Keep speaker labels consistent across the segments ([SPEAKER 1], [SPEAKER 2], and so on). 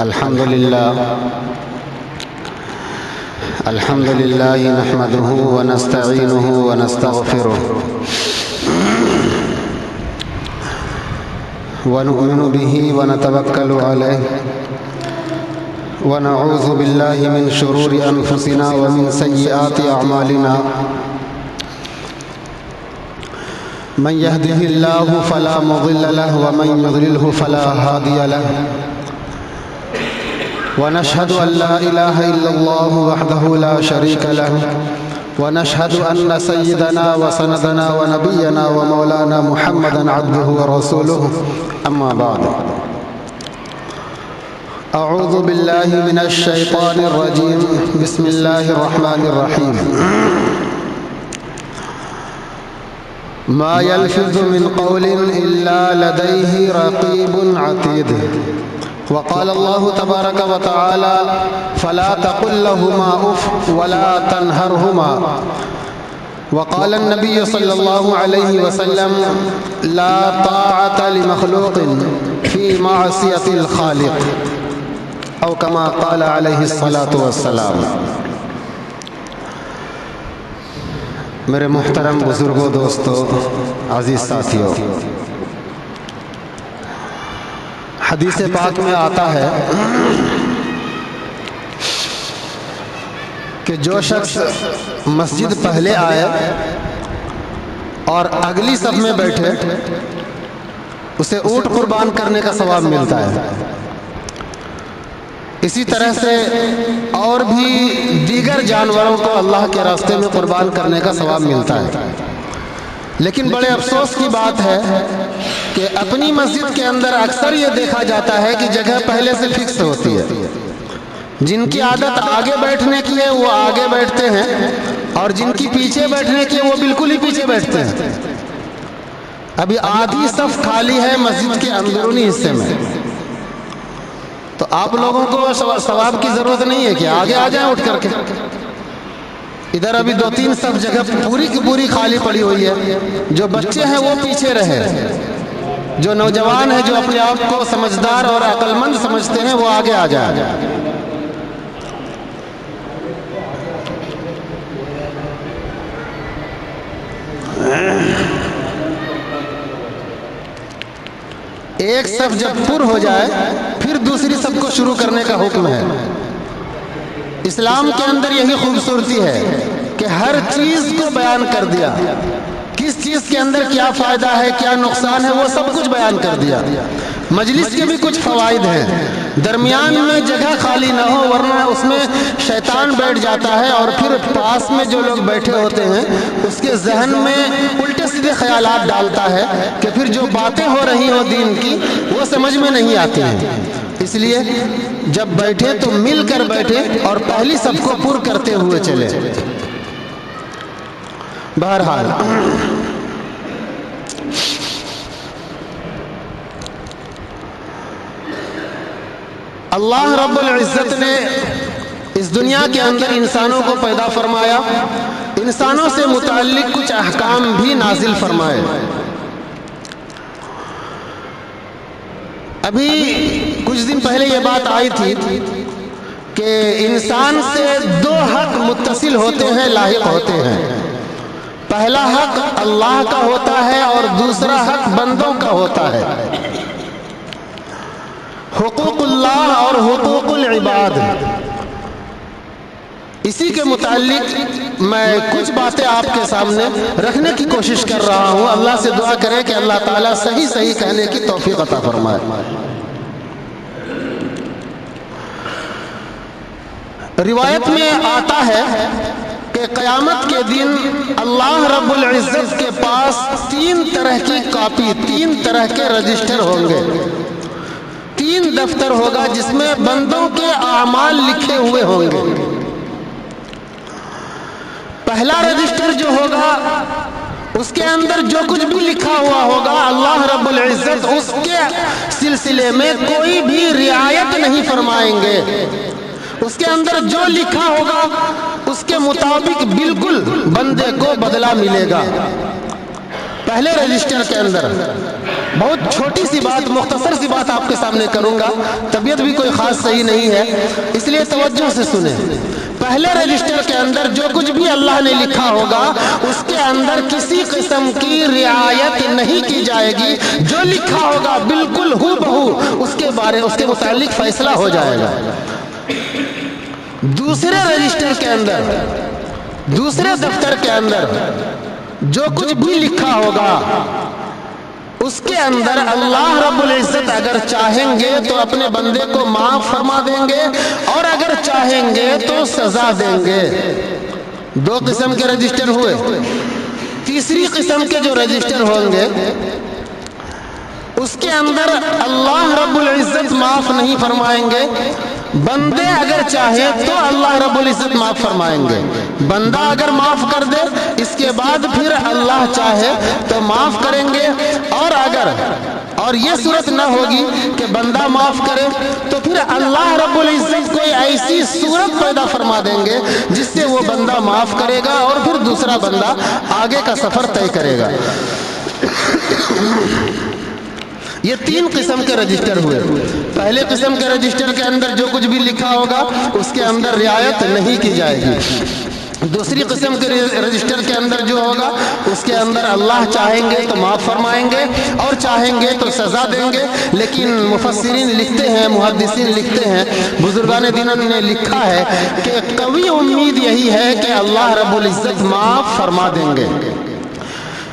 [SPEAKER 1] الحمد لله نحمده ونستعينه ونستغفره ونؤمن به ونتوكل عليه ونعوذ بالله من شرور أنفسنا ومن سيئات أعمالنا من يهده الله فلا مضل له ومن يضلله فلا هادي له ونشهد أن لا إله إلا الله وحده لا شريك له ونشهد أن سيدنا وسندنا ونبينا ومولانا محمدا عبده ورسوله أما بعد أعوذ بالله من الشيطان الرجيم بسم الله الرحمن الرحيم ما يلفظ من قول إلا لديه رقيب عتيد وقال الله تبارك وتعالى فلا تقل لهما أف ولا تنهرهما وقال النبي صلى الله عليه وسلم لا طاعة لمخلوق في معصية الخالق أو كما قال عليه الصلاة والسلام۔ میرے محترم بزرگوں، دوستو، عزیز ساتھیوں، حدیث پاک میں آتا ہے کہ جو شخص مسجد پہلے آئے اور اگلی صف میں بیٹھے اسے اونٹ قربان کرنے کا ثواب ملتا ہے۔ اسی طرح سے اور بھی دیگر جانوروں کو اللہ کے راستے میں قربان کرنے کا ثواب ملتا ہے۔ لیکن بڑے افسوس کی بات ہے کہ اپنی مسجد کے اندر اکثر یہ دیکھا جاتا ہے کہ جگہ پہلے سے فکس ہوتی ہے۔ جن کی عادت آگے بیٹھنے کی ہے وہ آگے بیٹھتے ہیں اور جن کی پیچھے بیٹھنے کی ہے وہ بالکل ہی پیچھے بیٹھتے ہیں۔ ابھی آدھی صف خالی ہے مسجد کے اندرونی حصے میں، تو آپ لوگوں کو ثواب کی ضرورت نہیں ہے کہ آگے آ جائیں اٹھ کر کے۔ ادھر ابھی 2-3 صف جگہ پوری کی پوری خالی پڑی ہوئی ہے۔ جو بچے ہیں وہ پیچھے رہے، جو نوجوان ہیں، جو اپنے آپ کو سمجھدار اور عقل مند سمجھتے ہیں، وہ آگے آ جائیں۔ ایک صف جب پر ہو جائے پھر دوسری صف کو شروع کرنے کا حکم ہے۔ اسلام کے اندر یہی خوبصورتی ہے کہ ہر چیز کو بیان کر دیا، کس چیز کے اندر کیا فائدہ ہے، کیا نقصان ہے، وہ سب کچھ بیان کر دیا۔ مجلس کے بھی کچھ فوائد ہیں، درمیان میں جگہ خالی نہ ہو ورنہ اس میں شیطان بیٹھ جاتا ہے اور پھر پاس میں جو لوگ بیٹھے ہوتے ہیں اس کے ذہن میں الٹے سیدھے خیالات ڈالتا ہے کہ پھر جو باتیں ہو رہی ہوں دین کی وہ سمجھ میں نہیں آتی ہیں۔ اس لیے جب بیٹھے تو مل کر بیٹھے اور پہلی صف کو پر کرتے ہوئے چلے۔ بہرحال اللہ رب العزت نے اس دنیا کے اندر انسانوں کو پیدا فرمایا، انسانوں سے متعلق کچھ احکام بھی نازل فرمائے۔ ابھی کچھ دن پہلے یہ بات آئی تھی کہ انسان سے 2 حق متصل ہوتے ہیں، لاحق ہوتے ہیں۔ پہلا حق اللہ کا ہوتا ہے اور دوسرا حق بندوں کا ہوتا ہے۔ حقوق اللہ اور حقوق العباد، اسی کے متعلق میں کچھ باتیں آپ کے سامنے رکھنے کی کوشش کر رہا ہوں۔ اللہ سے دعا کریں کہ اللہ تعالیٰ صحیح صحیح کہنے کی توفیق عطا فرمائے۔ روایت میں آتا ہے کہ قیامت کے دن اللہ رب العزت کے پاس 3 طرح کی کاپی، 3 طرح کے رجسٹر ہوں گے، 3 دفتر ہوگا جس میں بندوں کے اعمال لکھے ہوئے ہوں گے۔ پہلا رجسٹر جو ہوگا اس کے اندر جو کچھ بھی لکھا ہوا ہوگا اللہ رب العزت اس کے سلسلے میں کوئی بھی رعایت نہیں فرمائیں گے۔ اس کے اندر جو لکھا ہوگا اس کے مطابق بالکل بندے کو بدلہ ملے گا۔ پہلے رجسٹر کے اندر بہت چھوٹی سی بات، مختصر سی بات آپ کے سامنے کروں گا، طبیعت بھی کوئی خاص صحیح نہیں ہے، اس لیے توجہ سے سنیں۔ پہلے رجسٹر کے اندر جو کچھ بھی اللہ نے لکھا ہوگا اس کے اندر کسی قسم کی رعایت نہیں کی جائے گی، جو لکھا ہوگا بالکل ہو بہو اس کے متعلق فیصلہ ہو جائے گا۔ دوسرے رجسٹر کے اندر، دوسرے دفتر کے اندر جو کچھ بھی لکھا ہوگا اس کے اندر اللہ رب العزت اگر چاہیں گے تو اپنے بندے کو معاف فرما دیں گے، اور اگر چاہیں گے تو سزا دیں گے۔ دو قسم کے رجسٹر ہوئے۔ تیسری قسم کے جو رجسٹر ہوں گے اس کے اندر اللہ رب العزت معاف نہیں فرمائیں گے، بندے اگر چاہے تو اللہ رب العزت معاف فرمائیں گے۔ بندہ اگر معاف کر دے اس کے بعد پھر اللہ چاہے تو معاف کریں گے، اور یہ صورت نہ ہوگی کہ بندہ معاف کرے تو پھر اللہ رب العزت کوئی ایسی صورت پیدا فرما دیں گے جس سے وہ بندہ معاف کرے گا اور پھر دوسرا بندہ آگے کا سفر طے کرے گا۔ یہ تین قسم کے رجسٹر ہوئے۔ پہلے قسم کے رجسٹر کے اندر جو کچھ بھی لکھا ہوگا اس کے اندر رعایت نہیں کی جائے گی۔ دوسری قسم کے رجسٹر کے اندر جو ہوگا اس کے اندر اللہ چاہیں گے تو معاف فرمائیں گے اور چاہیں گے تو سزا دیں گے۔ لیکن مفسرین لکھتے ہیں، محدثین لکھتے ہیں، بزرگان دین نے لکھا ہے کہ قوی امید یہی ہے کہ اللہ رب العزت معاف فرما دیں گے۔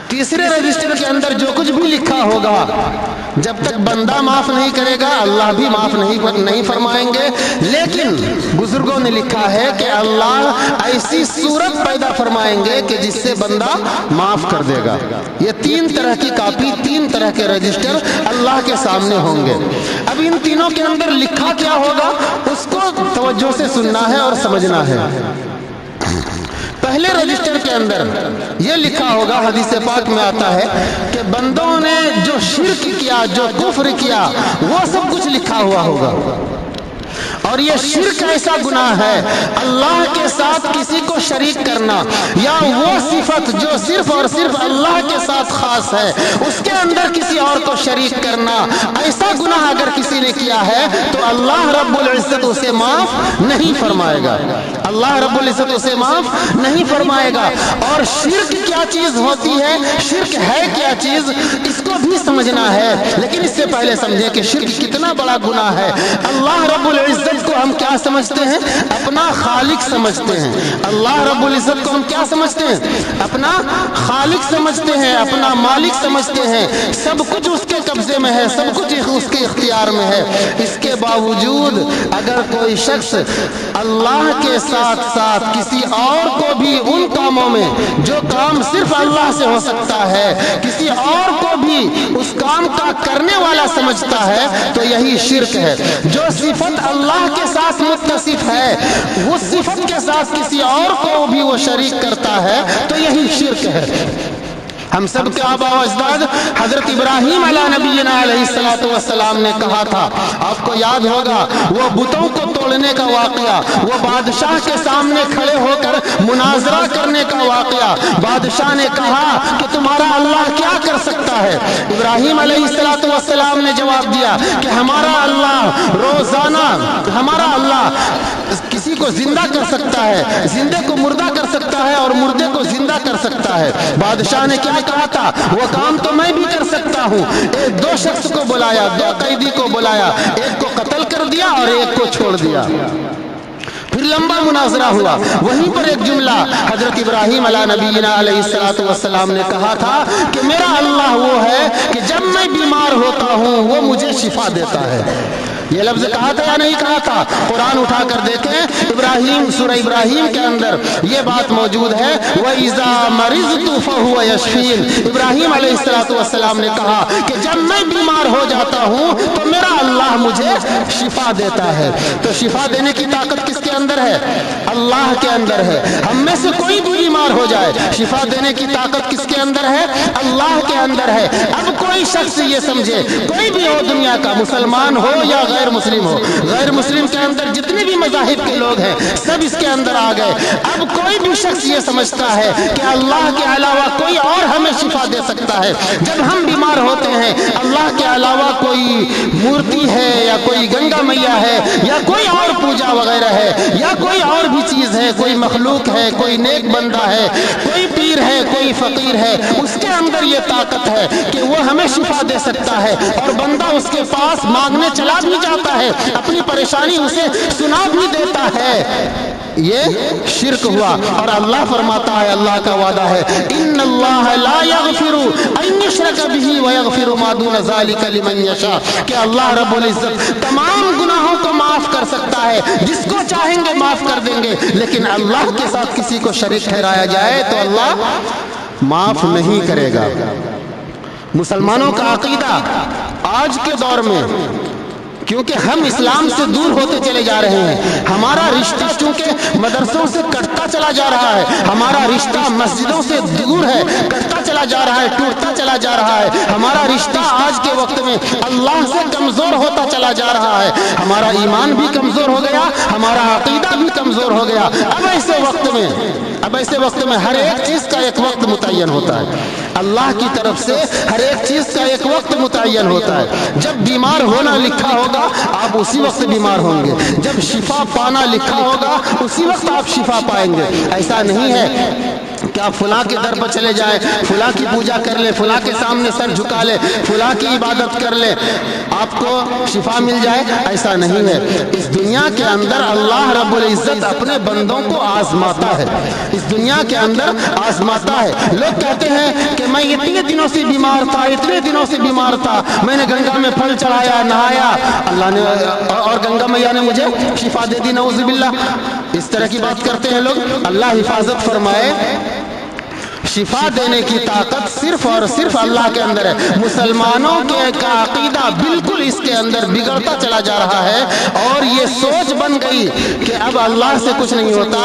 [SPEAKER 1] تیسرے رجسٹر کے اندر جو کچھ بھی لکھا ہوگا جب تک بندہ معاف نہیں کرے گا اللہ بھی معاف نہیں فرمائیں گے، لیکن بزرگوں نے لکھا ہے کہ اللہ ایسی صورت پیدا فرمائیں گے کہ جس سے بندہ معاف کر دے گا۔ یہ تین طرح کی کاپی، تین طرح کے رجسٹر اللہ کے سامنے ہوں گے۔ اب ان تینوں کے اندر لکھا کیا ہوگا اس کو توجہ سے سننا ہے اور سمجھنا ہے۔ پہلے رجسٹر کے اندر یہ لکھا ہوگا، حدیث پاک میں آتا ہے کہ بندوں نے جو شرک کیا، جو کفر کیا، وہ سب کچھ لکھا ہوا ہوگا۔ اور یہ شرک ایسا گناہ ہے، اللہ کے ساتھ کسی کو شریک کرنا، یا وہ صفت جو صرف اور صرف اللہ کے ساتھ خاص ہے اس کے اندر کسی اور کو شریک کرنا، ایسا گناہ اگر کسی نے کیا ہے تو اللہ رب العزت اسے معاف نہیں فرمائے گا۔ اللہ رب العزت اسے معاف نہیں فرمائے گا۔ اور شرک کیا چیز ہوتی ہے، شرک ہے کیا چیز، اس کو بھی سمجھنا ہے۔ لیکن اس سے پہلے سمجھیں کہ شرک کتنا بڑا گناہ ہے۔ اللہ رب العزت کو ہم کیا سمجھتے ہیں؟ اپنا خالق سمجھتے ہیں۔ اللہ رب العزت کو ہم کیا سمجھتے ہیں؟ اپنا خالق سمجھتے ہیں، اپنا مالک سمجھتے ہیں۔ سب کچھ اس کے قبضے میں ہے، سب کچھ اس کے اختیار میں ہے۔ اس کے باوجود اگر کوئی شخص اللہ کے ساتھ ساتھ کسی اور کو بھی ان کاموں میں جو کام صرف اللہ سے ہو سکتا ہے کسی اور کو بھی اس کام کا کرنے والا سمجھتا ہے تو یہی شرک ہے۔ جو صفت اللہ کے ساتھ متصف ہے اس صفت کے ساتھ کسی اور کو بھی وہ شریک کرتا ہے تو یہی شرک ہے۔ ہم سب کے آباء و اجداد حضرت ابراہیم علیہ نبینا علیہ السلام نے کہا تھا، آپ کو یاد ہوگا وہ بتوں کو توڑنے کا واقعہ، وہ بادشاہ کے سامنے کھڑے ہو کر مناظرہ کرنے کا واقعہ۔ بادشاہ نے کہا کہ تمہارا اللہ کیا کر سکتا ہے؟ ابراہیم علیہ السلام نے جواب دیا کہ ہمارا اللہ روزانہ، ہمارا اللہ کسی کو زندہ کر سکتا ہے، زندے کو مردہ کر سکتا ہے اور مردے کو زندہ کر سکتا ہے۔ بادشاہ نے کیا کہا تھا؟ وہ کام تو میں بھی کر سکتا ہوں۔ ایک دو شخص کو بلایا، دو قیدی کو بلایا، ایک کو قتل کر دیا اور ایک کو چھوڑ دیا۔ پھر لمبا مناظرہ ہوا، وہیں پر ایک جملہ حضرت ابراہیم علیہ نبینا علیہ السلام نے کہا تھا کہ میرا اللہ وہ ہے کہ جب میں بیمار ہوتا ہوں وہ مجھے شفا دیتا ہے۔ یہ لفظ کہا تھا یا نہیں کہا تھا؟ قرآن اٹھا کر دیکھیں، ابراہیم، سورہ ابراہیم کے اندر یہ بات موجود ہے، وَإِذَا مَرِضْتُ فَهُوَ يَشْفِينِ۔ ابراہیم علیہ السلام نے کہا کہ جب میں بیمار ہو جاتا ہوں تو میرا اللہ مجھے شفا دیتا ہے۔ تو شفا دینے کی طاقت کس کے اندر ہے؟ اللہ کے اندر ہے۔ ہم میں سے کوئی بھی بیمار ہو جائے، شفا دینے کی طاقت کس کے اندر ہے؟ اللہ کے اندر ہے۔ اب کوئی شخص یہ سمجھے، کوئی بھی ہو دنیا کا، مسلمان ہو یا غیر مسلم ہو، غیر مسلم کے اندر جتنے بھی مذاہب کے لوگ ہیں سب اس کے اندر آ گئے۔ اب کوئی بھی شخص یہ سمجھتا ہے کہ اللہ کے علاوہ کوئی اور ہمیں شفا دے سکتا ہے، جب ہم بیمار ہوتے ہیں اللہ کے علاوہ کوئی مورتی ہے یا کوئی گنگا میاں ہے یا کوئی اور پوجا وغیرہ ہے یا کوئی اور بھی چیز ہے، کوئی مخلوق ہے، کوئی نیک بندہ ہے، کوئی پیر ہے، کوئی فقیر ہے، اس کے اندر یہ طاقت ہے کہ وہ ہمیں شفا دے سکتا ہے، اور بندہ اس کے پاس مانگنے چلا بھی جاتا ہے، اپنی پریشانی اسے سنا بھی دیتا ہے، یہ شرک ہوا۔ اور اللہ فرماتا ہے، اللہ کا وعدہ ہے، ان اللہ لا یغفر ان یشرک بہ ویغفر ما دون ذلک لمن یشاء، کہ اللہ رب العزت تمام گناہوں کو معاف کر سکتا ہے، جس کو چاہیں گے معاف کر دیں گے، لیکن اللہ کے ساتھ کسی کو شریک ٹھہرایا جائے تو اللہ معاف نہیں کرے گا۔ مسلمانوں کا عقیدہ آج کے دور میں، کیونکہ ہم اسلام سے دور ہوتے چلے جا رہے ہیں، ہمارا رشتہ چونکہ مدرسوں سے کٹتا چلا جا رہا ہے، ہمارا رشتہ مسجدوں سے دور ہے، کٹتا چلا جا رہا ہے، ٹوٹتا چلا جا رہا ہے، ہمارا رشتہ آج کے وقت میں اللہ سے کمزور ہوتا چلا جا رہا ہے، ہمارا ایمان بھی کمزور ہو گیا، ہمارا عقیدہ بھی کمزور ہو گیا۔ اب ایسے وقت میں ہر ایک چیز کا ایک وقت متعین ہوتا ہے، اللہ کی طرف سے ہر ایک چیز کا ایک وقت متعین ہوتا ہے۔ جب بیمار ہونا لکھا ہوگا آپ اسی وقت بیمار ہوں گے، جب شفا پانا لکھا ہوگا اسی وقت آپ شفا پائیں گے۔ ایسا نہیں ہے کہ آپ فلاں کے در پر چلے جائیں، فلاں کی پوجا کر لیں، فلاں کے سامنے سر جھکا لیں، فلاں کی عبادت کر لیں، آپ کو شفا مل جائے، ایسا نہیں ہے۔ اس دنیا کے اندر اللہ رب العزت اپنے بندوں کو آزماتا ہے، اس دنیا کے اندر آزماتا ہے۔ لوگ کہتے ہیں کہ میں اتنے دنوں سے بیمار تھا، اتنے دنوں سے بیمار تھا، میں نے گنگا میں پھل چڑھایا، نہایا، اللہ نے اور گنگا میاں نے مجھے شفا دے دی، نعوذ باللہ۔ اس طرح کی بات کرتے ہیں لوگ۔ اللہ حفاظت فرمائے، شفا دینے کی طاقت صرف اور صرف اللہ کے اندر ہے۔ مسلمانوں کا عقیدہ بالکل اس کے اندر بگڑتا چلا جا رہا ہے، اور یہ سوچ بن گئی کہ اب اللہ سے کچھ نہیں ہوتا،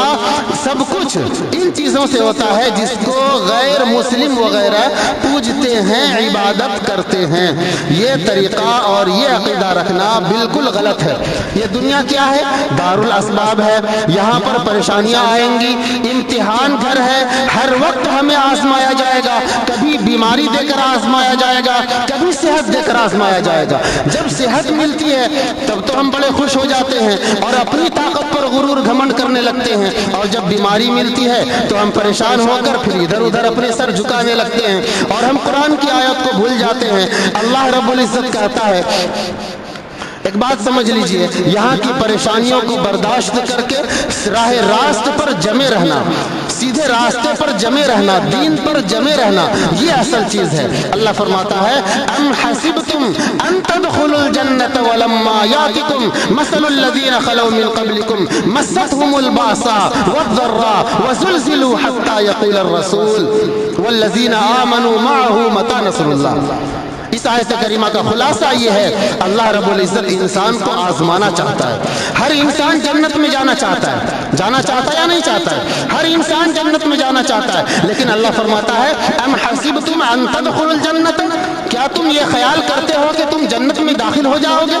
[SPEAKER 1] سب کچھ ان چیزوں سے ہوتا ہے جس کو غیر مسلم وغیرہ پوجتے ہیں، عبادت کرتے ہیں۔ یہ طریقہ اور یہ عقیدہ رکھنا بالکل غلط ہے۔ یہ دنیا کیا ہے؟ دارالاسباب ہے، یہاں پر پریشانیاں آئیں گی، امتحان گھر ہے، ہر وقت ہمیں آزمایا جائے گا، کبھی بیماری دے کر آزمایا جائے گا، کبھی صحت دے کر آزمایا جائے گا۔ جب صحت ملتی ہے تب تو ہم بڑے خوش ہو جاتے ہیں اور اپنی طاقت پر غرور گھمنڈ کرنے لگتے ہیں، اور جب بیماری ملتی ہے تو ہم پریشان ہو کر پھر ادھر ادھر اپنے سر جھکانے لگتے ہیں اور ہم قرآن کی آیت کو بھول جاتے ہیں۔ اللہ رب العزت کہتا ہے، ایک بات سمجھ لیجئے، یہاں کی پریشانیوں کو برداشت کر کے راہ راست پر جمے رہنا، سیدھے راستے پر جمے رہنا، دین پر جمے رہنا، یہ اصل چیز ہے۔ اللہ فرماتا ہے، ام حسبتم ان تدخلوا الجنة ولما يأتكم مثل الذين خلوا من قبلكم مستهم البأساء والضراء وزلزلوا حتى يقول الرسول والذين آمنوا معه متى نصر الله۔ اس آیت کریمہ کا خلاصہ یہ ہے، اللہ رب العزت انسان کو آزمانا چاہتا ہے۔ ہر انسان جنت میں جانا چاہتا ہے، جانا چاہتا ہے یا نہیں چاہتا ہے؟ ہر انسان جنت میں جانا چاہتا ہے، لیکن اللہ فرماتا ہے، ام حسبتم ان تدخلوا الجنة، کیا تم یہ خیال کرتے ہو کہ تم جنت میں داخل ہو جاؤ گے؟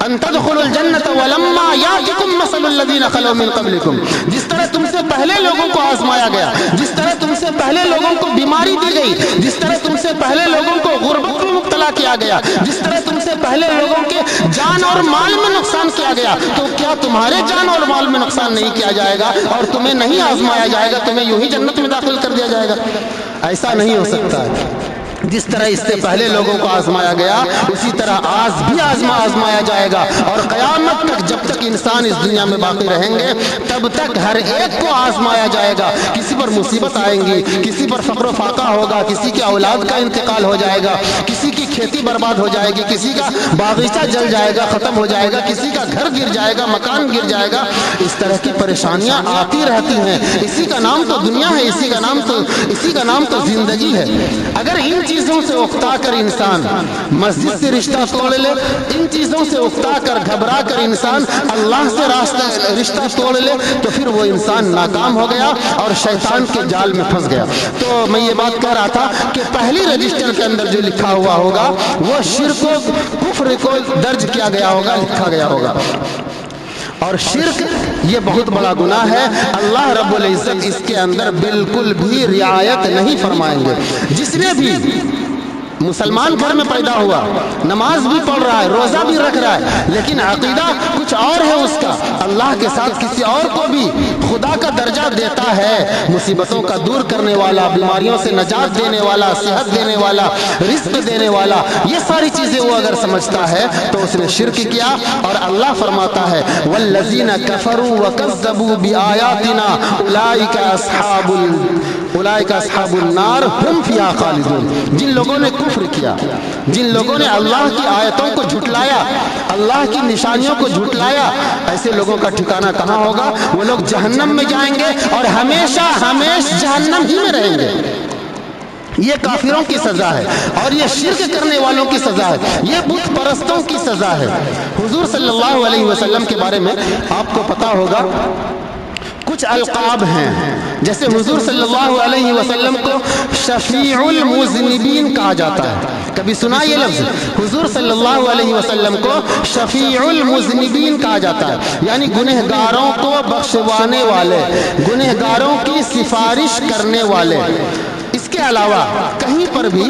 [SPEAKER 1] ان تدخلوا الجنة ولما يأتكم مثل الذين خلوا من قبلكم، جس طرح تم سے پہلے لوگوں کو آزمایا گیا، جس طرح تم سے پہلے لوگوں کو بیماری دی گئی، جس طرح تم سے پہلے لوگوں کو غربت میں مبتلا کیا گیا، جس طرح تم سے پہلے لوگوں کے جان اور مال میں نقصان کیا گیا، تو کیا تمہارے جان اور مال میں نقصان نہیں کیا جائے گا اور تمہیں نہیں آزمایا جائے گا، تمہیں یوں ہی جنت میں داخل کر دیا جائے گا؟ ایسا نہیں ہو سکتا ہے۔ جس طرح اس سے پہلے لوگوں کو آزمایا گیا اسی طرح آج بھی آزمایا جائے گا، اور قیامت تک جب تک انسان اس دنیا میں باقی رہیں گے تب تک ہر ایک کو آزمایا جائے گا۔ کسی پر مصیبت آئیں گی، کسی پر فقر و فاقہ ہوگا، کسی کی اولاد کا انتقال ہو جائے گا، کسی کی کھیتی برباد ہو جائے گی، کسی کا باغیچہ جل جائے گا، ختم ہو جائے گا، کسی کا گھر گر جائے گا، مکان گر جائے گا۔ اس طرح کی پریشانیاں آتی رہتی ہیں، اسی کا نام تو دنیا ہے، اسی کا نام تو زندگی ہے۔ اگر ان چیزوں سے اکتا کر انسان مسجد سے رشتہ توڑ لے، ان چیزوں سے اکتا کر گھبرا کر انسان اللہ سے رشتہ توڑ لے، تو پھر وہ انسان ناکام ہو گیا اور شیطان کے جال میں پھنس گیا۔ تو میں یہ بات کہہ رہا تھا کہ پہلی رجسٹر کے اندر جو لکھا ہوا ہوگا ہوگا وہ شرک و کفر کو درج کیا گیا ہوگا، لکھا گیا ہوگا۔ اور شرک یہ بہت بڑا گناہ ہے، اللہ رب العزت اس کے اندر بالکل بھی رعایت نہیں فرمائیں گے۔ جس نے بھی مسلمان گھر میں پیدا ہوا، نماز بھی پڑھ رہا ہے، روزہ بھی رکھ رہا ہے، لیکن عقیدہ کچھ اور ہے اس کا، اللہ کے ساتھ کسی اور کو بھی خدا کا درجہ دیتا ہے، مصیبتوں کا دور کرنے والا، بیماریوں سے نجات دینے والا، صحت دینے والا، رزق دینے والا، یہ ساری چیزیں وہ اگر سمجھتا ہے تو اس نے شرک کیا۔ اور اللہ فرماتا ہے والذین کفروا وکذبوا بآیاتنا اولئک اصحاب النار هم فیہا خالدون۔ جن لوگوں نے کفر کیا، جن لوگوں نے اللہ کی آیتوں کو جھٹلایا، اللہ کی نشانیوں کو جھٹلایا، ایسے لوگوں کا ٹھکانہ کہاں ہوگا؟ وہ لوگ جہنم میں جائیں گے اور ہمیشہ جہنم ہی میں رہیں گے۔ یہ کافروں کی سزا ہے اور یہ شرک کرنے والوں کی سزا ہے، یہ بت پرستوں کی سزا ہے۔ حضور صلی اللہ علیہ وسلم کے بارے میں آپ کو پتا ہوگا کچھ القاب ہیں، جیسے حضور صلی اللہ علیہ وسلم کو شفیع المذنبین کہا جاتا ہے۔ کبھی سنا یہ لفظ؟ حضور صلی اللہ علیہ وسلم کو شفیع المذنبین کہا جاتا ہے، یعنی گنہگاروں کو بخشوانے والے، گنہگاروں کی سفارش کرنے والے۔ اس کے علاوہ کہیں پر بھی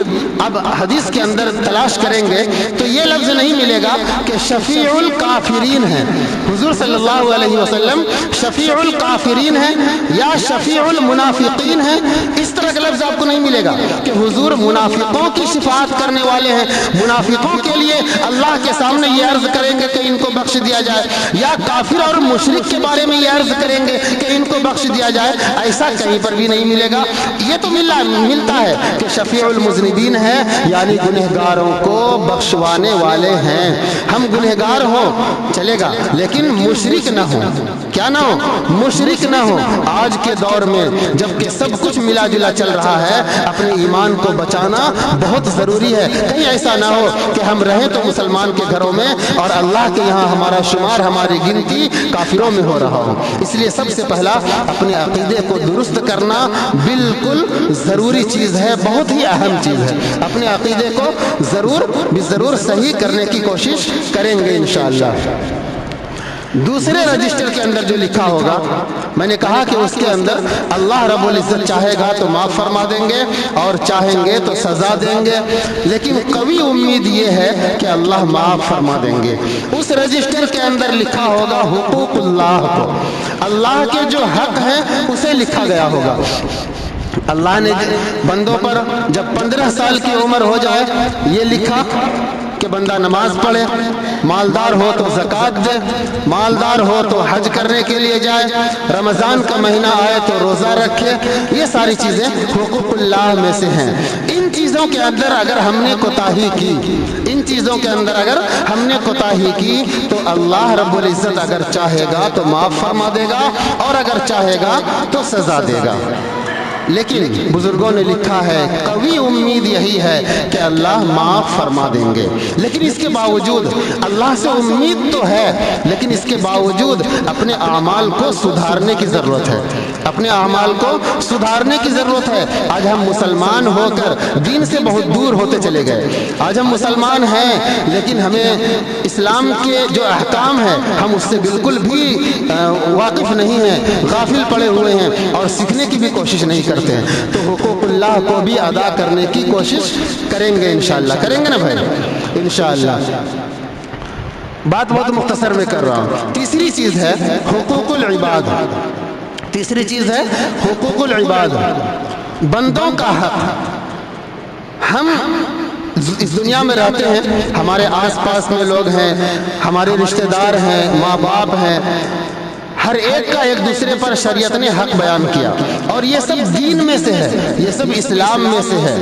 [SPEAKER 1] اب حدیث کے اندر تلاش کریں گے تو یہ لفظ نہیں ملے گا کہ شفیع الکافرین ہیں۔ حضور صلی اللہ علیہ وسلم شفیع الکافرین ہیں یا شفیع المنافقین ہیں، اس طرح کا لفظ آپ کو نہیں ملے گا کہ حضور منافقوں کی شفاعت کرنے والے ہیں، منافقوں کے لیے اللہ کے سامنے یہ عرض کریں گے کہ ان کو بخش دیا جائے، یا کافر اور مشرک کے بارے میں یہ عرض کریں گے کہ ان کو بخش دیا جائے، ایسا کہیں پر بھی نہیں ملے گا۔ یہ تو ملتا ہے کہ شفیع المذنبین ہے، یعنی گنہگاروں کو بخشوانے والے ہیں۔ ہم گنہگار ہوں چلے گا لیکن مشرک نہ ہو، کیا نہ ہو؟ مشرک نہ ہو۔ آج کے دور میں جبکہ سب کچھ ملا جلا چل رہا ہے، اپنے ایمان کو بچانا بہت ضروری ہے۔ کہیں ایسا نہ ہو کہ ہم رہیں تو مسلمان کے گھروں میں اور اللہ کے یہاں ہمارا شمار، ہماری گنتی کافروں میں ہو رہا ہو۔ اس لیے سب سے پہلا اپنے عقیدے کو درست کرنا بالکل ضروری چیز ہے، بہت ہی اہم چیز ہے۔ اپنے عقیدے کو ضرور صحیح کرنے کی کوشش کریں گے انشاءاللہ۔ دوسرے رجسٹر کے اندر جو لکھا ہوگا، میں نے کہا کہ اس کے اندر اللہ رب العزت چاہے گا تو معاف فرما دیں گے اور چاہیں گے تو سزا دیں گے، لیکن قوی امید یہ ہے کہ اللہ معاف فرما دیں گے۔ اس رجسٹر کے اندر لکھا ہوگا حقوق اللہ کو، اللہ کے جو حق ہیں اسے لکھا گیا ہوگا۔ اللہ نے بندوں پر جب 15 سال کی عمر ہو جائے یہ لکھا کہ بندہ نماز پڑھے، مالدار ہو تو زکوٰۃ دے، مالدار ہو تو حج کرنے کے لیے جائے، رمضان کا مہینہ آئے تو روزہ رکھے۔ یہ ساری چیزیں حقوق اللہ میں سے ہیں۔ ان چیزوں کے اندر اگر ہم نے کوتاہی کی، ان چیزوں کے اندر اگر ہم نے کوتاہی کی تو اللہ رب العزت اگر چاہے گا تو معاف فرما دے گا اور اگر چاہے گا تو سزا دے گا۔ لیکن بزرگوں نے لکھا ہے قوی امید یہی ہے کہ اللہ معاف فرما دیں گے، لیکن اس کے باوجود اللہ سے امید تو ہے، لیکن اس کے باوجود اپنے اعمال کو سدھارنے کی ضرورت ہے، اپنے اعمال کو سدھارنے کی ضرورت ہے۔ آج ہم مسلمان ہو کر دین سے بہت دور ہوتے چلے گئے۔ آج ہم مسلمان ہیں لیکن ہمیں اسلام کے جو احکام ہیں ہم اس سے بالکل بھی واقف نہیں ہیں، غافل پڑے ہوئے ہیں اور سیکھنے کی بھی کوشش نہیں کرتے ہیں۔ تو حقوق اللہ کو بھی ادا کرنے کی کوشش کریں گے انشاءاللہ، کریں گے نا بھائی انشاءاللہ۔ بات بہت مختصر میں کر رہا ہوں۔ تیسری چیز ہے حقوق العباد، تیسری چیز ہے حقوق العباد، بندوں کا حق۔ ہم اس دنیا میں رہتے ہیں، ہمارے آس پاس میں لوگ ہیں، ہمارے رشتہ دار ہیں، ماں باپ ہیں، ہر ایک کا ایک دوسرے پر شریعت نے حق بیان کیا، اور یہ سب دین میں سے ہے، یہ سب اسلام میں سے ہے،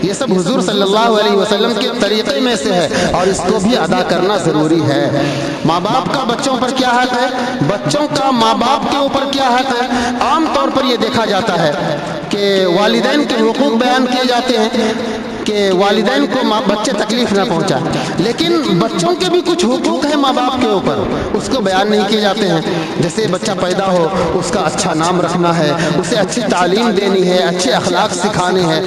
[SPEAKER 1] یہ سب حضور صلی اللہ علیہ وسلم کے طریقے میں سے ہے، اور اس کو بھی ادا کرنا ضروری ہے۔ ماں باپ کا بچوں پر کیا حق ہے، بچوں کا ماں باپ کے اوپر کیا حق ہے؟ عام طور پر یہ دیکھا جاتا ہے کہ والدین کے حقوق بیان کیے جاتے ہیں، کہ والدین کو بچے تکلیف نہ پہنچائے، لیکن بچوں کے بھی کچھ حقوق ہیں ماں باپ کے اوپر، اس کو بیان نہیں کیے جاتے ہیں۔ جیسے بچہ پیدا ہو اس کا اچھا نام رکھنا ہے، اسے اچھی تعلیم دینی ہے، اچھے اخلاق سکھانے ہیں،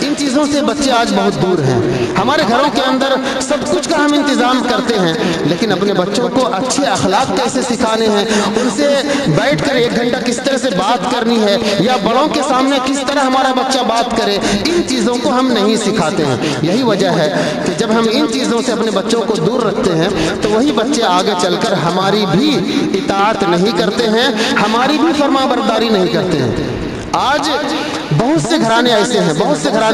[SPEAKER 1] ان چیزوں سے بچے آج بہت دور ہیں۔ ہمارے گھروں کے اندر سب کچھ کا ہم انتظام کرتے ہیں، لیکن اپنے بچوں کو اچھے اخلاق کیسے سکھانے ہیں، ان سے بیٹھ کر 1 گھنٹہ کس طرح سے بات کرنی ہے، یا بڑوں کے سامنے کس طرح ہمارا بچہ بات کرے، ان چیزوں کو ہم نہیں سکھاتے ہیں۔ یہی وجہ ہے کہ جب ہم ان چیزوں سے اپنے بچوں کو دور رکھتے ہیں تو وہی بچے آگے چل کر ہماری بھی اطاعت نہیں کرتے ہیں، ہماری بھی فرما برداری نہیں کرتے ہیں۔ آج بہت سے گھرانے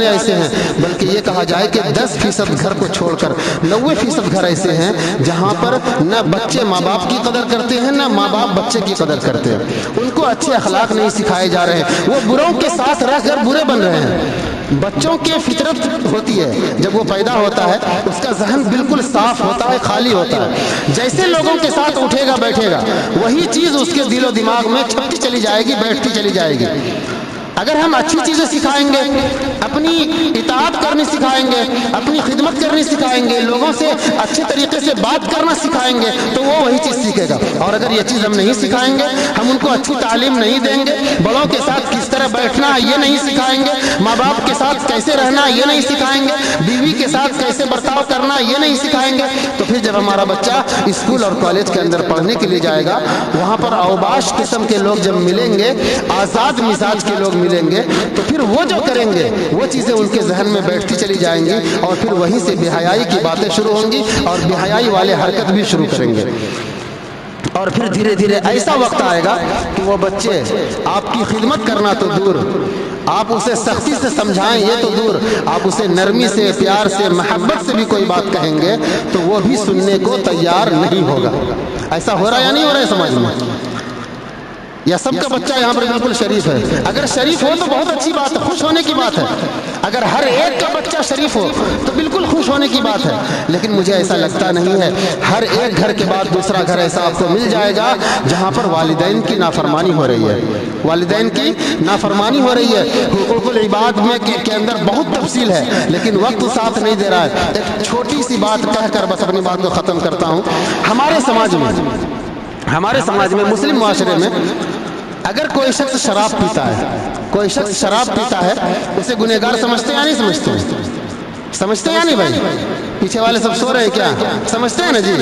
[SPEAKER 1] ایسے ہیں، بلکہ یہ کہا جائے کہ 10% گھر کو چھوڑ کر 90% گھر ایسے ہیں جہاں پر نہ بچے ماں باپ کی قدر کرتے ہیں، نہ ماں باپ بچے کی قدر کرتے ہیں۔ ان کو اچھے اخلاق نہیں سکھائے جا رہے ہیں، وہ بروں کے ساتھ رہ کر برے بن رہے ہیں۔ بچوں کی فطرت ہوتی ہے، جب وہ پیدا ہوتا ہے اس کا ذہن بالکل صاف ہوتا ہے، خالی ہوتا ہے، جیسے لوگوں کے ساتھ اٹھے گا بیٹھے گا وہی چیز اس کے دل و دماغ میں چھپتی چلی جائے گی، بیٹھتی چلی جائے گی۔ اگر ہم اچھی چیزیں سکھائیں گے، اپنی اطاعت کرنی سکھائیں گے، اپنی خدمت کرنی سکھائیں گے، لوگوں سے اچھے طریقے سے بات کرنا سکھائیں گے تو وہ وہی چیز سیکھے گا۔ اور اگر یہ چیز ہم نہیں سکھائیں گے، ہم ان کو اچھی تعلیم نہیں دیں گے، بڑوں کے ساتھ کس طرح بیٹھنا یہ نہیں سکھائیں گے، ماں باپ کے ساتھ کیسے رہنا یہ نہیں سکھائیں گے، بیوی کے ساتھ کیسے برتاؤ کرنا یہ نہیں سکھائیں گے، تو پھر جب ہمارا بچہ اسکول اور کالج کے اندر پڑھنے کے لیے جائے گا، وہاں پر اوباش قسم کے لوگ جب ملیں گے، آزاد مزاج کے لوگ ملیں گے، تو پھر وہ جو کریں گے وہ چیزیں ان کے ذہن میں بیٹھتی چلی جائیں گی، اور پھر وہیں سے بے حیائی کی باتیں شروع ہوں گی اور بے حیائی والے حرکت بھی شروع کریں گے۔ اور پھر دھیرے دھیرے ایسا وقت آئے گا کہ وہ بچے آپ کی خدمت کرنا تو دور، آپ اسے سختی سے سمجھائیں یہ تو دور، آپ اسے نرمی سے، پیار سے، محبت سے بھی کوئی بات کہیں گے تو وہ بھی سننے کو تیار نہیں ہوگا۔ ایسا ہو رہا یا نہیں ہو رہا ہے سماج میں؟ یا سب کا بچہ یہاں پر بالکل شریف ہے؟ اگر شریف ہو تو بہت اچھی بات ہے، خوش ہونے کی بات ہے۔ اگر ہر ایک کا بچہ شریف ہو تو بالکل خوش ہونے کی بات ہے، لیکن مجھے ایسا لگتا نہیں ہے۔ ہر ایک گھر کے بعد دوسرا گھر ایسا آپ کو مل جائے گا جہاں پر والدین کی نافرمانی ہو رہی ہے، والدین کی نافرمانی ہو رہی ہے۔ حقوق العباد میں کے اندر بہت تفصیل ہے، لیکن وقت ساتھ نہیں دے رہا ہے۔ ایک چھوٹی سی بات کہہ کر بس اپنی بات کو ختم کرتا ہوں۔ ہمارے سماج میں مسلم معاشرے میں اگر کوئی شخص شراب پیتا ہے اسے گنہگار سمجھتے ہیں یا نہیں سمجھتے ہیں؟ سمجھتے ہیں یا نہیں بھائی؟ پیچھے والے سب سو رہے ہیں کیا؟ سمجھتے ہیں نا جی؟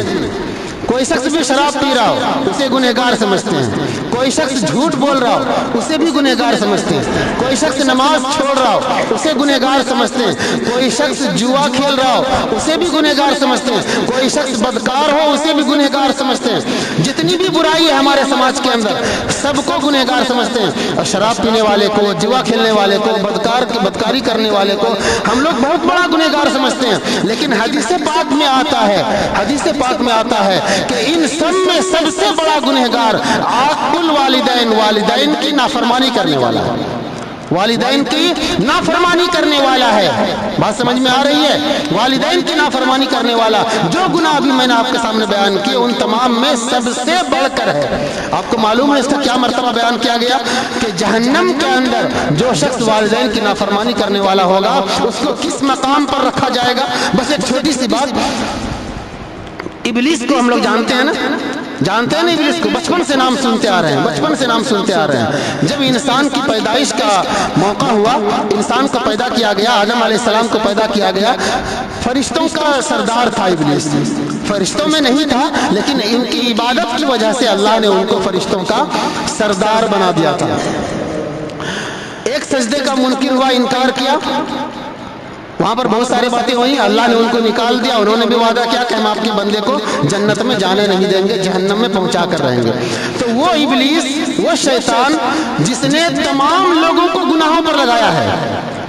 [SPEAKER 1] کوئی شخص بھی شراب پی رہا ہو اسے گنہگار سمجھتے ہیں، کوئی شخص جھوٹ بول رہا ہو اسے بھی گنہگار سمجھتے ہیں، کوئی شخص نماز چھوڑ رہا ہو اسے گنہگار سمجھتے ہیں، کوئی شخص جوا کھیل رہا ہو اسے بھی گنہگار سمجھتے ہیں، کوئی شخص بدکار ہو اسے بھی گنہگار سمجھتے ہیں۔ جتنی بھی برائی ہے ہمارے سماج کے اندر سب کو گنہگار سمجھتے ہیں، اور شراب پینے والے کو، جوا کھیلنے والے کو، بدکاری کرنے والے کو ہم لوگ بہت بڑا گنہگار سمجھتے ہیں۔ لیکن حدیث پاک میں آتا ہے کہ ان سب میں سب سے بڑا گنہگار عاق الوالدین، والدین کی نافرمانی کرنے والا ہے، والدین کی نافرمانی کرنے والا ہے۔ بات سمجھ میں آ رہی ہے؟ والدین کی نافرمانی کرنے والا جو گناہ بھی میں نے آپ کے سامنے بیان کیے ان تمام میں سب سے بڑھ کر ہے۔ آپ کو معلوم ہے اس کا کیا مرتبہ بیان کیا گیا کہ جہنم کے اندر جو شخص والدین کی نافرمانی کرنے والا ہوگا اس کو کس مقام پر رکھا جائے گا؟ بس ایک چھوٹی سی بات، ابلیس کو ہم لوگ جانتے ہیں نا ابلیس کو بچپن سے نام سنتے آ رہے ہیں۔ جب انسان کی پیدائش کا موقع ہوا، انسان کو پیدا کیا گیا، آدم علیہ السلام کو پیدا کیا گیا، فرشتوں کا سردار تھا ابلیس، فرشتوں میں نہیں تھا لیکن ان کی عبادت کی وجہ سے اللہ نے ان کو فرشتوں کا سردار بنا دیا تھا۔ ایک سجدے کا منکر ہوا، انکار کیا، وہاں پر بہت ساری باتیں ہوئی، اللہ نے ان کو نکال دیا، انہوں نے بھی وعدہ کیا کہ ہم آپ کے بندے کو جنت میں جانے نہیں دیں گے، جہنم میں پہنچا کر رہیں گے۔ تو وہ ابلیس، وہ شیطان جس نے تمام لوگوں کو گناہوں پر لگایا ہے،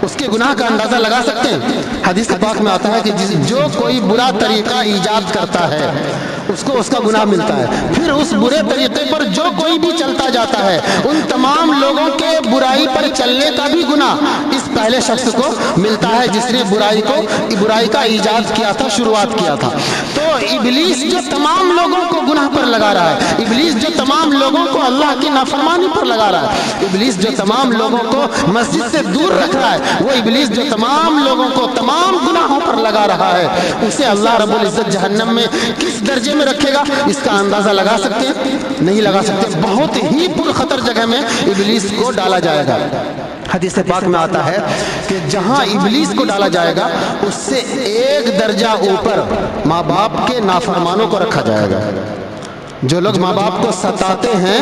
[SPEAKER 1] اس کے گناہ کا اندازہ لگا سکتے ہیں؟ حدیث پاک میں آتا ہے کہ جو کوئی برا طریقہ ایجاد کرتا ہے اس کو اس کا گناہ ملتا ہے۔ پھر اس برے طریقے پر جو کوئی بھی چلتا جاتا ہے ان تمام لوگوں کے برائی پر چلنے کا بھی گناہ اس پہلے شخص کو ملتا ہے جس نے برائی کا ایجاد کیا تھا، شروعات کیا تھا۔ تو ابلیس جو تمام لوگوں کو گناہ پر لگا رہا ہے، ابلیس جو تمام لوگوں کو اللہ کی نافرمانی پر لگا رہا ہے، ابلیس جو تمام لوگوں کو مسجد سے دور رکھ رہا ہے، وہ ابلیس جو تمام لوگوں کو تمام گناہوں پر لگا رہا ہے، اسے اللہ رب العزت جہنم میں کس درجے میں رکھے گا اس کا اندازہ لگا سکتے ہیں؟ نہیں لگا سکتے۔ بہت ہی پرخطر جگہ میں ابلیس کو ڈالا جائے گا۔ حدیث پاک میں آتا ہے کہ جہاں ابلیس کو ڈالا جائے گا اس سے ایک درجہ اوپر ماں باپ کے نافرمانوں کو رکھا جائے گا۔ جو لوگ ماں باپ کو ستاتے ہیں،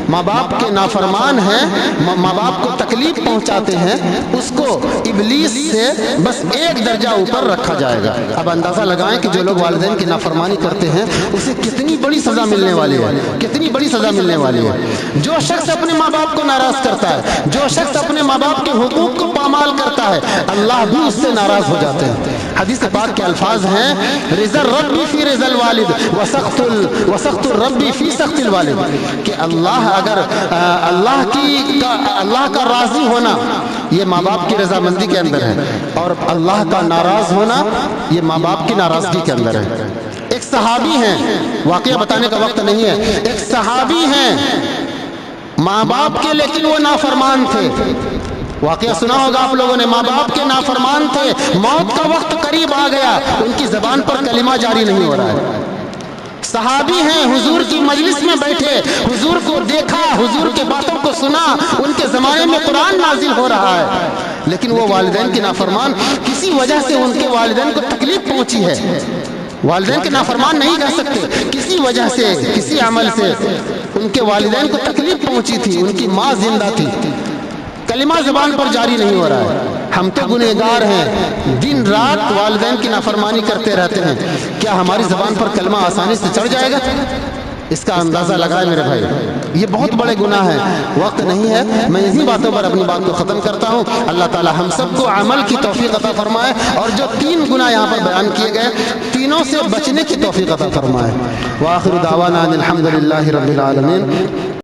[SPEAKER 1] ماں باپ کے نافرمان ہیں، ماں باپ کو تکلیف پہنچاتے ہیں، اس کو ابلیس سے بس ایک درجہ اوپر رکھا جائے گا۔ اب اندازہ لگائیں کہ جو لوگ والدین کی نافرمانی کرتے ہیں اسے کتنی بڑی سزا ملنے والی ہے، کتنی بڑی سزا ملنے والی ہے۔ جو شخص اپنے ماں باپ کو ناراض کرتا ہے، جو شخص اپنے ماں باپ کے حقوق کو پامال کرتا ہے، اللہ بھی اس سے ناراض ہو جاتے ہیں۔ حدیث پاک کے الفاظ ہیں رضا الرب فی رضا الوالد وسخط الرب فی سخط الوالد، کہ اللہ کا راضی ہونا یہ ماں باپ کی رضامندی کے اندر ہے، اور اللہ کا ناراض ہونا یہ ماں باپ کی ناراضگی کے اندر ہے۔ ایک صحابی ہیں، واقعہ بتانے کا وقت نہیں ہے، ایک صحابی ہیں ماں باپ کے لیکن وہ نافرمان تھے۔ واقعہ سنا ہوگا آپ لوگوں نے، ماں باپ کے نافرمان تھے، موت کا وقت قریب آ گیا، ان کی زبان پر کلمہ جاری نہیں ہو رہا ہے۔ صحابی ہیں، حضور کی مجلس میں بیٹھے، حضور کو دیکھا، حضور کے باتوں کو سنا، ان کے زمانے میں قرآن نازل ہو رہا ہے، لیکن وہ والدین کی نافرمان، کسی وجہ سے ان کے والدین کو تکلیف پہنچی ہے۔ والدین کے نافرمان نہیں کہہ سکتے، کسی وجہ سے، کسی عمل سے ان کے والدین کو تکلیف پہنچی تھی، ان کی ماں زندہ تھی، کلمہ زبان پر جاری نہیں ہو رہا ہے۔ ہم تو گنہگار ہیں، دن رات والدین کی نافرمانی کرتے رہتے ہیں، کیا ہماری زبان پر کلمہ آسانی سے چڑھ جائے گا؟ اس کا اندازہ لگائے میرے بھائی، یہ بہت بڑے گناہ ہیں۔ وقت نہیں ہے، میں انہی باتوں پر اپنی بات کو ختم کرتا ہوں۔ اللہ تعالی ہم سب کو عمل کی توفیق عطا فرمائے، اور جو 3 گناہ یہاں پر بیان کیے گئے تینوں سے بچنے کی توفیق عطا فرمائے۔ وآخر دعوانا ان الحمد للہ رب العالمین۔